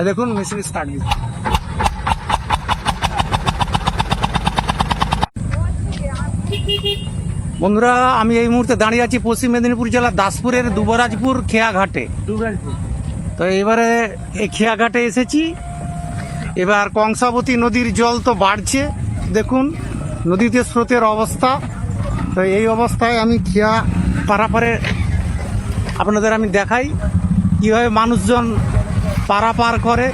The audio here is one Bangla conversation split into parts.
দেখুন মেশিন স্টার্ট দিচ্ছে। বন্ধুরা, আমি এই মুহূর্তে দাঁড়িয়ে আছি পশ্চিম মেদিনীপুর জেলার দাসপুরের দুবরাজপুর খেয়াঘাটে। তো এবারে এই খেয়াঘাটে এসেছি। এবার কংসাবতী নদীর জল তো বাড়ছে, দেখুন নদীতে স্রোতের অবস্থা। তো এই অবস্থায় আমি খেয়া পারাপারে আপনাদের আমি দেখাই কীভাবে মানুষজন পারাপার করে।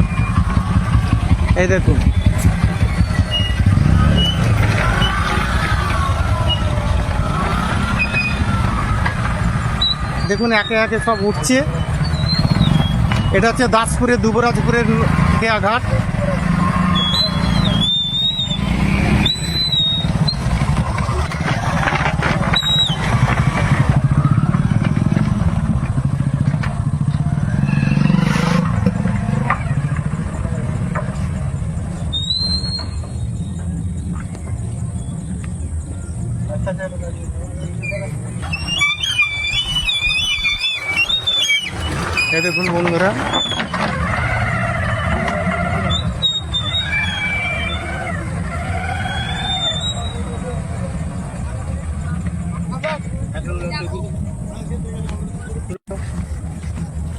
এই দেখুন, দেখুন একে একে সব উঠছে। এটা হচ্ছে দাসপুরের দুবরাজপুরের খেয়াঘাট। এই দেখুন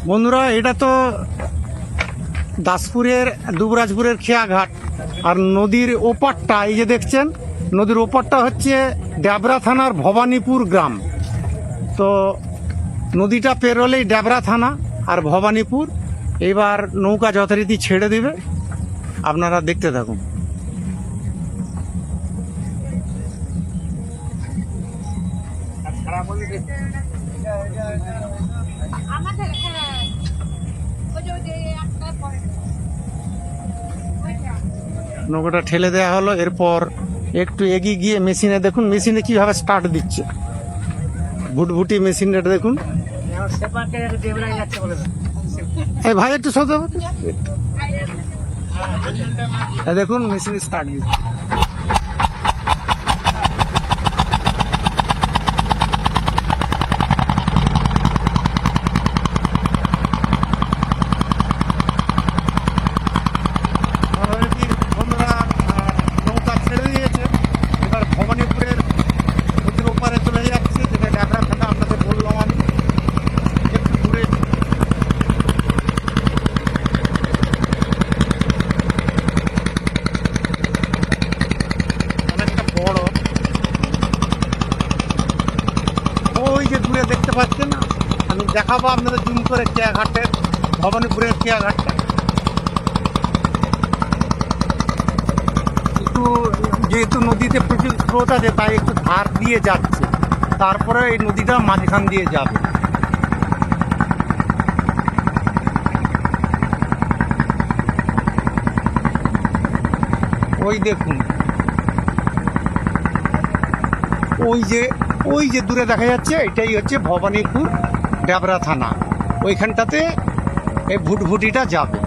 বন্ধুরা, এটা তো দাসপুরের দুবরাজপুরের খেয়াঘাট। আর নদীর ওপারটা এই যে দেখছেন, নদীর ওপারটা হচ্ছে ড্যাবরা থানার ভবানীপুর গ্রাম। তো নদীটা পেরোলেই ড্যাবরা থানা আর ভবানীপুর। এবার নৌকা যথারীতি ছেড়ে দিবে, আপনারা দেখতে থাকুন। নৌকাটা ঠেলে দেওয়া হলো। এরপর একটু এগিয়ে গিয়ে মেশিনে দেখুন, মেশিনে কিভাবে স্টার্ট দিচ্ছে। ভুটভুটি মেশিনটা দেখুন। এই ভাই একটু সহজ, দেখুন মেশিন স্টার্ট দিচ্ছে। নৌকা ছেড়ে দিয়েছে, এবার ভবানীপুরের নদীর ওপারে চলে যাচ্ছে, যেটা ড্যাবরা থানা আপনাদের বললাম আমি। একটু দূরে অনেকটা বড়, ওই যে দূরে দেখতে পাচ্ছেন, আমি দেখাবো আপনাদের জুম করে খেয়াঘাটের, ভবানীপুরের খেয়াঘাটটা। একটু যেহেতু নদীতে প্রচুর স্রোত আছে, তাই একটু ধার দিয়ে যাচ্ছে, তারপরে এই নদীটা মাঝখান দিয়ে যাবে। ওই দেখুন, ওই যে দূরে দেখা যাচ্ছে, এটাই হচ্ছে ভবানীপুর ড্যাবরা থানা। ওইখানটাতে এই ভুটভুটিটা যাবে।